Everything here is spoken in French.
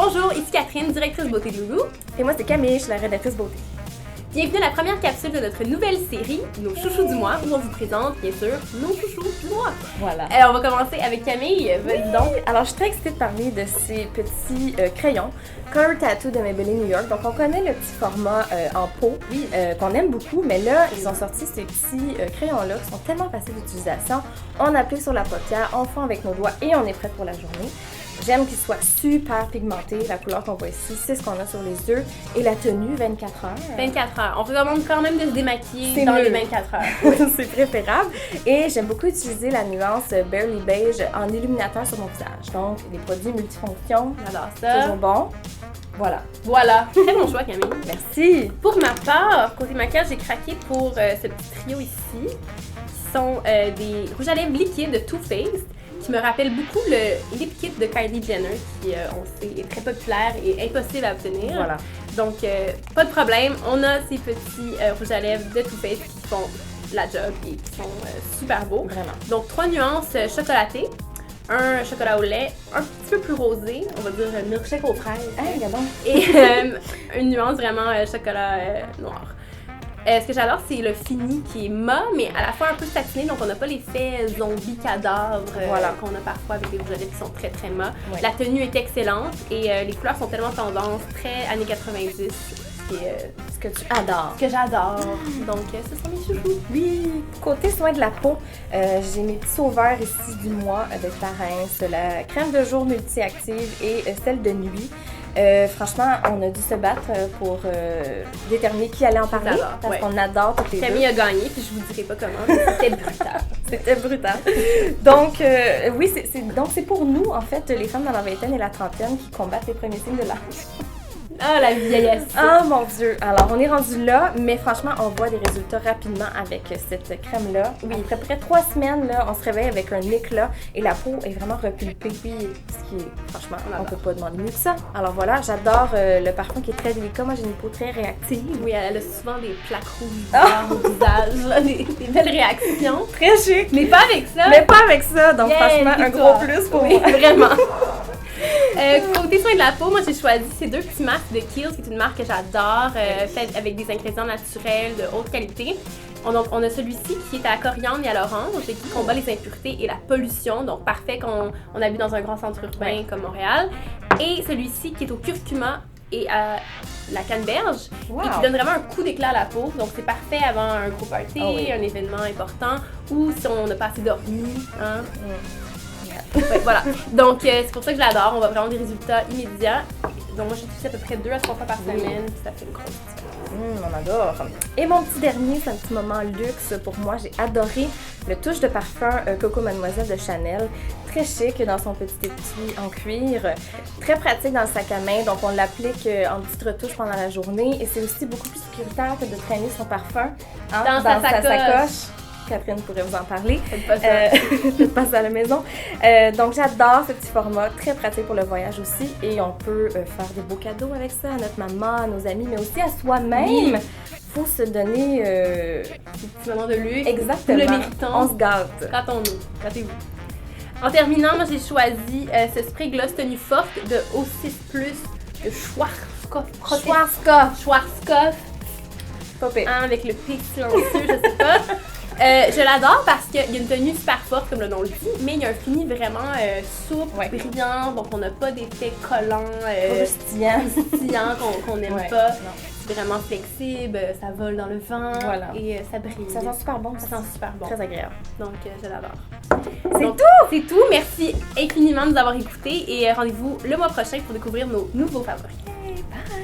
Bonjour, ici Catherine, directrice beauté de Loulou. Et moi, c'est Camille, je suis la rédactrice beauté. Bienvenue à la première capsule de notre nouvelle série, Nos chouchous du mois, où on vous présente, bien sûr, nos chouchous du mois. Voilà. On va commencer avec Camille, vas-y donc. Alors, je suis très excitée de parler de ces petits crayons Color Tattoo de Maybelline New York. Donc, on connaît le petit format en peau qu'on aime beaucoup, mais là, ils ont sorti ces petits crayons-là qui sont tellement faciles d'utilisation. On applique sur la paupière, on fond avec nos doigts et on est prêt pour la journée. J'aime qu'ils soient super pigmentés. La couleur qu'on voit ici, c'est ce qu'on a sur les yeux. Et la tenue, 24 heures. 24 heures. On recommande quand même de se démaquiller C'est dans mieux. les 24 heures. C'est préférable. Et j'aime beaucoup utiliser la nuance Barely Beige en illuminateur sur mon visage. Donc, des produits multifonctions. J'adore ça. Toujours bon. Voilà. Voilà. Très bon choix, Camille. Merci. Pour ma part, côté maquillage, j'ai craqué pour ce petit trio ici, qui sont des rouges à lèvres liquides de Too Faced, qui me rappellent beaucoup le lip kit de Kylie Jenner, qui, on sait, est très populaire et impossible à obtenir. Voilà. Donc, pas de problème, on a ces petits rouges à lèvres de Too Faced qui font la job et qui sont super beaux. Vraiment. Donc, 3 nuances chocolatées, un chocolat au lait, un petit peu plus rosé, on va dire milkshake aux fraises. Hey, regarde donc. Et une nuance vraiment chocolat noir. Ce que j'adore, c'est le fini qui est mat, mais à la fois un peu satiné, donc on n'a pas l'effet zombie cadavre Voilà. qu'on a parfois avec les rouges à lèvres qui sont très très mat. Ouais. La tenue est excellente et les couleurs sont tellement tendance, très années 90, ce qui est Ce que tu adores. ce que j'adore. Donc, ce sont mes chouchous. Oui, côté soin de la peau, j'ai mes petits sauveurs ici du mois de Clarins, la crème de jour multi-active et celle de nuit. Franchement, on a dû se battre pour déterminer qui allait en parler J'adore, parce ouais. qu'on adore toutes les deux. Camille a gagné, puis je vous dirai pas comment, mais c'était brutal. C'était brutal. Donc, oui, c'est pour nous, en fait, les femmes dans la vingtaine et la trentaine qui combattent les premiers signes de l'âge. Ah, la vieillesse! Ah mon Dieu! Alors, on est rendu là, mais franchement, on voit des résultats rapidement avec cette crème-là. Oui. Après près 3 semaines, là, on se réveille avec un éclat et la peau est vraiment repulpée. Puis, ce qui est, franchement, on peut pas demander mieux que ça. Alors voilà, j'adore le parfum qui est très délicat. Moi, j'ai une peau très réactive. Oui, elle a souvent des plaques rouges au visage, là, des belles réactions. Très chic! Mais pas avec ça! Mais pas avec ça! Donc, Yeah, franchement, un victoire. gros plus pour Oui, moi. vraiment. Côté soin de la peau, moi j'ai choisi ces deux petits masques de Kiehl's, qui est une marque que j'adore, faite avec des ingrédients naturels de haute qualité. On a celui-ci qui est à la coriandre et à l'orange et qui combat les impuretés et la pollution, donc parfait quand on habite dans un grand centre urbain comme Montréal. Et celui-ci qui est au curcuma et à la canneberge et qui donne vraiment un coup d'éclat à la peau. Donc c'est parfait avant un gros party, un événement important ou si on n'a pas assez dormi. Hein? Ouais, voilà. Donc c'est pour ça que je l'adore. On voit vraiment des résultats immédiats. Donc moi j'utilise à peu près 2 à 3 fois par semaine, puis ça fait une grosse différence. On adore. Et mon petit dernier, c'est un petit moment luxe pour moi. J'ai adoré le touche de parfum Coco Mademoiselle de Chanel. Très chic dans son petit étui en cuir. Très pratique dans le sac à main. Donc on l'applique en petite retouche pendant la journée. Et c'est aussi beaucoup plus sécuritaire que de traîner son parfum dans sa sacoche. Catherine pourrait vous en parler. Faites pas ça. Faites pas ça à la maison. Donc j'adore ce petit format, très pratique pour le voyage aussi. Et on peut faire des beaux cadeaux avec ça à notre maman, à nos amis, mais aussi à soi-même. Oui. Faut se donner... Des petits moments de luxe. Exactement. Nous le méritons. On se gâte. Gâtons-nous. Gâtez-vous. En terminant, moi j'ai choisi ce spray gloss tenue forte de O6+, de Schwarzkopf. Schwarzkopf. Pas pire. Hein, avec le P silencieux, je sais pas. Je l'adore parce qu'il y a une tenue super forte, comme le nom le dit, mais il y a un fini vraiment souple, brillant, donc on n'a pas d'effet collant, croustillant qu'on n'aime pas. Non. C'est vraiment flexible, ça vole dans le vent et ça brille. Ça sent super bon. Ça sent super bon. Très agréable. Donc, je l'adore. C'est tout! C'est tout. Merci infiniment de nous avoir écoutés et rendez-vous le mois prochain pour découvrir nos nouveaux favoris. Bye!